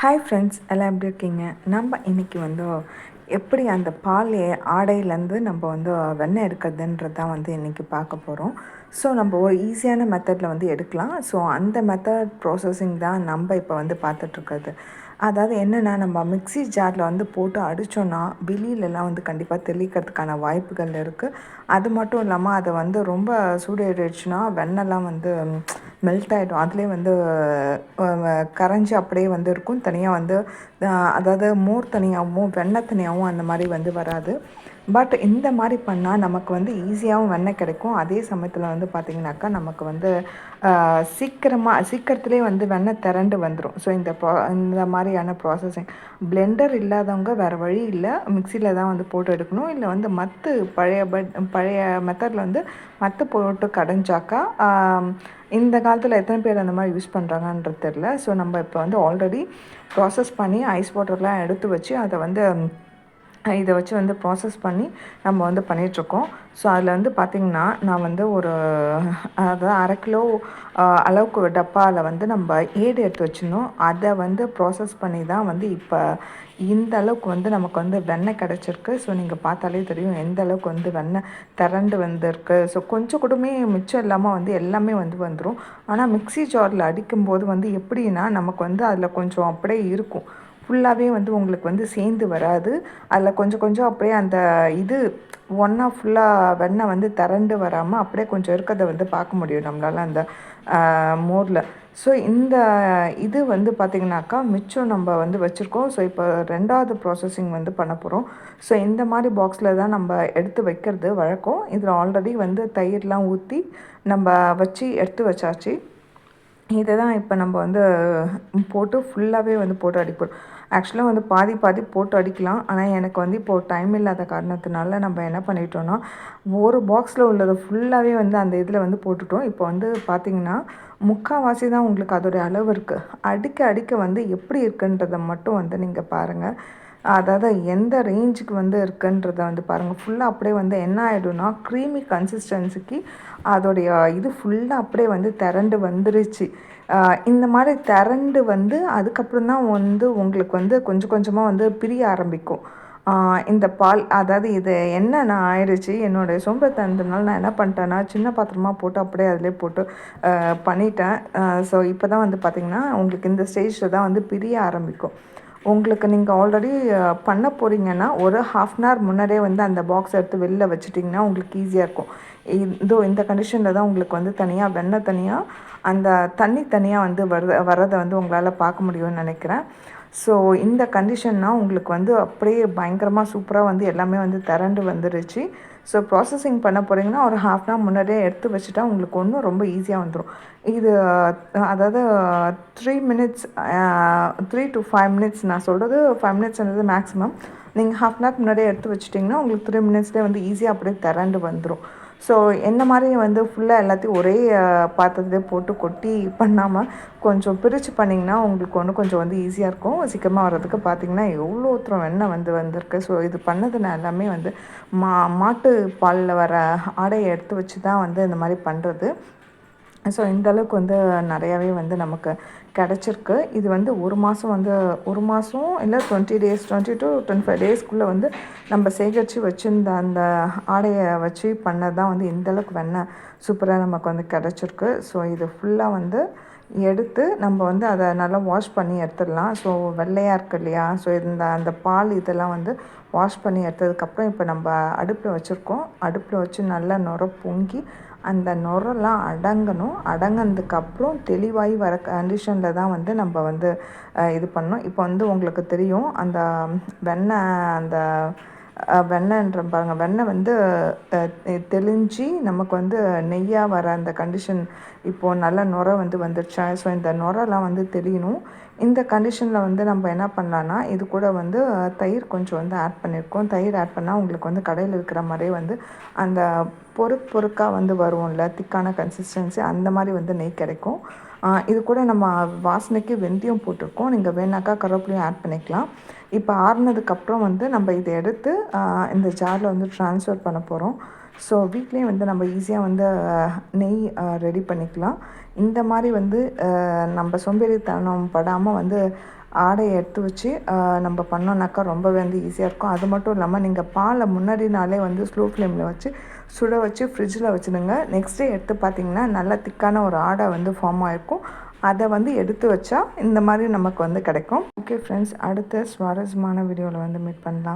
Hi friends, எல்லாம் எப்படி இருக்கீங்க? நம்ம இன்றைக்கி வந்து எப்படி அந்த பால் ஆடையிலேருந்து நம்ம வந்து வெண்ணெய் எடுக்கிறதுன்றது தான் வந்து இன்றைக்கி பார்க்க போகிறோம். ஸோ நம்ம ஒரு ஈஸியான மெத்தடில் வந்து எடுக்கலாம். ஸோ அந்த மெத்தட் ப்ராசஸிங் தான் நம்ம இப்போ வந்து பார்த்துட்ருக்கிறது. அதாவது என்னென்னா, நம்ம மிக்ஸி ஜாரில் வந்து போட்டு அடித்தோன்னா வெளியிலலாம் வந்து கண்டிப்பாக தெளிக்கிறதுக்கான வாய்ப்புகள் இருக்குது. அது மட்டும் இல்லாமல் அதை வந்து ரொம்ப சூடேறிடுச்சுன்னா வெண்ணெய்லாம் வந்து மெல்ட் ஆகிடும். அதுலேயே வந்து கரைஞ்சி அப்படியே வந்து இருக்கும். தனியாக வந்து அதாவது மோர் தனியாகவும் வெண்ணெய் தனியாகவும் அந்த மாதிரி வந்து வராது. பட் இந்த மாதிரி பண்ணால் நமக்கு வந்து ஈஸியாகவும் வெண்ணெய் கிடைக்கும். அதே சமயத்தில் வந்து பார்த்திங்கனாக்கா நமக்கு வந்து சீக்கிரத்துலேயே வந்து வெண்ணெய் திரண்டு வந்துடும். ஸோ இந்த மாதிரியான ப்ராசஸிங் பிளெண்டர் இல்லாதவங்க வேறு வழி இல்லை, மிக்சியில் தான் வந்து போட்டு எடுக்கணும். இல்லை வந்து பழைய மெத்தடில் வந்து மத்து போட்டு கடைஞ்சாக்கா இந்த காலத்தில் எத்தனை பேர் அந்த மாதிரி யூஸ் பண்ணுறாங்கன்றது தெரில. ஸோ நம்ம இப்போ வந்து ஆல்ரெடி ப்ராசஸ் பண்ணி ஐஸ் வாட்டர்லாம் எடுத்து வச்சு அதை வந்து இதை வச்சு வந்து ப்ராசஸ் பண்ணி நம்ம வந்து பண்ணிகிட்ருக்கோம். ஸோ அதில் வந்து பார்த்திங்கன்னா நான் வந்து அதாவது 1/2 கிலோ அளவுக்கு டப்பாவில் வந்து நம்ம ஏடு எடுத்து வச்சுருந்தோம். அதை வந்து ப்ராசஸ் பண்ணி தான் வந்து இப்போ இந்த அளவுக்கு வந்து நமக்கு வந்து வெண்ணெய் கிடச்சிருக்கு. ஸோ நீங்கள் பார்த்தாலே தெரியும் எந்த அளவுக்கு வந்து வெண்ணெய் திரண்டு வந்திருக்கு. ஸோ கொஞ்சம் கூடமே மிச்சம் இல்லாமல் வந்து எல்லாமே வந்து வந்துடும். ஆனால் மிக்ஸி ஜாரில் அடிக்கும்போது வந்து எப்படின்னா நமக்கு வந்து அதில் கொஞ்சம் அப்படியே இருக்கும், ஃபுல்லாகவே வந்து உங்களுக்கு வந்து சேர்ந்து வராது. அதில் கொஞ்சம் கொஞ்சம் அப்படியே அந்த இது ஒன்றா ஃபுல்லாக வெண்ணெய் வந்து திரண்டு வராமல் அப்படியே கொஞ்சம் இருக்கிறத வந்து பார்க்க முடியும் நம்மளால் அந்த மோரில். ஸோ இந்த இது வந்து பார்த்திங்கனாக்கா மிச்சம் நம்ம வந்து வச்சுருக்கோம். ஸோ இப்போ 2வது ப்ராசஸிங் வந்து பண்ண போகிறோம். ஸோ இந்த மாதிரி பாக்ஸில் தான் நம்ம எடுத்து வைக்கிறது வழக்கம். இதில் ஆல்ரெடி வந்து தயிர்லாம் ஊற்றி நம்ம வச்சு எடுத்து வச்சாச்சு. இதை தான் இப்போ நம்ம வந்து போட்டு ஃபுல்லாகவே வந்து போட்டு அடிப்போம். ஆக்சுவலாக வந்து பாதி பாதி போட்டு அடிக்கலாம். ஆனால் எனக்கு வந்து இப்போது டைம் இல்லாத காரணத்தினால நம்ம என்ன பண்ணிட்டோன்னா ஒரு பாக்ஸில் உள்ளதை ஃபுல்லாகவே வந்து அந்த இதில் வந்து போட்டுட்டோம். இப்போ வந்து பார்த்திங்கன்னா முக்கால்வாசி தான் உங்களுக்கு அதோடைய அளவு இருக்குது. அடிக்க அடிக்க வந்து எப்படி இருக்குன்றதை மட்டும் வந்து நீங்கள் பாருங்கள். அதாவது எந்த ரேஞ்சுக்கு வந்து இருக்குன்றதை வந்து பாருங்கள். ஃபுல்லாக அப்படியே வந்து என்ன ஆகிடும்னா க்ரீமி கன்சிஸ்டன்சிக்கு அதோடைய இது ஃபுல்லாக அப்படியே வந்து திரண்டு வந்துருச்சு. இந்த மாதிரி திரண்டு வந்து அதுக்கப்புறம் தான் வந்து உங்களுக்கு வந்து கொஞ்சம் கொஞ்சமாக வந்து பிரிய ஆரம்பிக்கும் இந்த பால். அதாவது இது என்னென்ன ஆயிடுச்சு, என்னுடைய சோம்பேறித்தனத்தினால நான் என்ன பண்ணிட்டேன்னா சின்ன பாத்திரமாக போட்டு அப்படியே அதிலே போட்டு பண்ணிட்டேன். ஸோ இப்போ தான் வந்து பார்த்திங்கன்னா உங்களுக்கு இந்த ஸ்டேஜில் தான் வந்து பிரிய ஆரம்பிக்கும். உங்களுக்கு நீங்கள் ஆல்ரெடி பண்ண போகிறீங்கன்னா ஒரு 1/2 அன் ஹவர் முன்னாடியே வந்து அந்த பாக்ஸ் எடுத்து வெளில வச்சுட்டிங்கன்னா உங்களுக்கு ஈஸியாக இருக்கும். இந்த கண்டிஷனில் தான் உங்களுக்கு வந்து தனியாக வெண்ணெய் தனியாக அந்த தண்ணி தனியாக வந்து வரதை வந்து உங்களால் பார்க்க முடியும்னு நினைக்கிறேன். ஸோ இந்த கண்டிஷன்னா உங்களுக்கு வந்து அப்படியே பயங்கரமாக சூப்பராக வந்து எல்லாமே வந்து திரண்டு வந்துடுச்சு. ஸோ ப்ராசஸிங் பண்ண போகிறீங்கன்னா ஒரு 1/2 அன் ஹவர் முன்னாடியே எடுத்து வச்சுட்டா உங்களுக்கு ஒன்றும் ரொம்ப ஈஸியாக வந்துடும். இது அதாவது 3 மினிட்ஸ் 3 to 5 மினிட்ஸ் நான் சொல்கிறது 5 மினிட்ஸ்ன்றது மேக்ஸிமம். நீங்கள் 1/2 அன் ஹவர் முன்னாடியே எடுத்து வச்சிட்டிங்கன்னா உங்களுக்கு 3 மினிட்ஸ்லேயே வந்து ஈஸியாக அப்படியே திரண்டு வந்துடும். ஸோ என்ன மாதிரி வந்து ஃபுல்லாக எல்லாத்தையும் ஒரே பாத்திரத்துலேயே போட்டு கொட்டி பண்ணாமல் கொஞ்சம் பிரித்து பண்ணிங்கன்னா உங்களுக்கு ஒன்று கொஞ்சம் வந்து ஈஸியாக இருக்கும். சீக்கிரமாக வர்றதுக்கு பார்த்திங்கன்னா எவ்வளோ தூரம் வெண்ணெய் வந்திருக்கு. ஸோ இது பண்ணது நான் எல்லாமே வந்து மாட்டு பாலில் வர ஆடையை எடுத்து வச்சு தான் வந்து இந்த மாதிரி பண்ணுறது. ஸோ இந்தளவுக்கு வந்து நிறையாவே வந்து நமக்கு கிடச்சிருக்கு. இது வந்து ஒரு மாதம் இல்லை 20 டேஸ் 20 to 25 டேஸ்க்குள்ளே வந்து நம்ம சேகரித்து வச்சுருந்த அந்த ஆடையை வச்சு பண்ணது தான் வந்து இந்தளவுக்கு வெண்ணெய் சூப்பராக நமக்கு வந்து கிடச்சிருக்கு. ஸோ இது ஃபுல்லாக வந்து எடுத்து நம்ம வந்து அதை நல்லா வாஷ் பண்ணி எடுத்துடலாம். ஸோ வெள்ளையாக இருக்குது இல்லையா, ஸோ அந்த பால் இதெல்லாம் வந்து வாஷ் பண்ணி எடுத்ததுக்கப்புறம் இப்போ நம்ம அடுப்பில் வச்சுருக்கோம். அடுப்பில் வச்சு நல்லா நுர பொங்கி அந்த நுரெல்லாம் அடங்கினதுக்கப்புறம் தெளிவாகி வர கண்டிஷனில் தான் வந்து நம்ம வந்து இது பண்ணோம். இப்போ வந்து உங்களுக்கு தெரியும் அந்த வெண்ணெய்ன்ற பாருங்கள், வெண்ணெய் வந்து தெளிஞ்சு நமக்கு வந்து நெய்யாக வர அந்த கண்டிஷன் இப்போது நல்ல நுரை வந்து வந்துடுச்சா. ஸோ இந்த நுரெல்லாம் வந்து தெளியணும். இந்த கண்டிஷனில் வந்து நம்ம என்ன பண்ணலான்னா இது கூட வந்து தயிர் கொஞ்சம் வந்து ஆட் பண்ணியிருக்கோம். தயிர் ஆட் பண்ணால் உங்களுக்கு வந்து கடையில் விற்கிற மாதிரியே வந்து அந்த பொறுக்காக வந்து வரும்ல, திக்கான கன்சிஸ்டன்சி அந்த மாதிரி வந்து நெய் கிடைக்கும். இது கூட நம்ம வாசனைக்கு வெந்தயம் போட்டிருக்கோம். நீங்கள் வேணாக்கா கருவேப்பிலையும் ஆட் பண்ணிக்கலாம். இப்போ ஆறுனதுக்கப்புறம் வந்து நம்ம இதை எடுத்து இந்த ஜாரில் வந்து ட்ரான்ஸ்ஃபர் பண்ண போகிறோம். ஸோ வீட்லேயே வந்து நம்ம ஈஸியாக வந்து நெய் ரெடி பண்ணிக்கலாம். இந்த மாதிரி வந்து நம்ம சோம்பேறித்தனம் படாமல் வந்து ஆடையை எடுத்து வச்சு நம்ம பண்ணோன்னாக்கா ரொம்பவே வந்து ஈஸியாக இருக்கும். அது மட்டும் இல்லாமல் நீங்கள் பாலை முன்னாடி நாளே வந்து ஸ்லோ ஃப்ளேமில் வச்சு சுட வச்சு ஃப்ரிட்ஜில் வச்சுடுங்க. நெக்ஸ்ட் டே எடுத்து பார்த்திங்கன்னா நல்லா திக்கான ஒரு ஆடை வந்து ஃபார்ம் ஆகிருக்கும். அதை வந்து எடுத்து வச்சா இந்த மாதிரி நமக்கு வந்து கிடைக்கும். ஓகே ஃப்ரெண்ட்ஸ், அடுத்த சுவாரஸ்யமான வீடியோவில் வந்து மீட் பண்ணலாம்.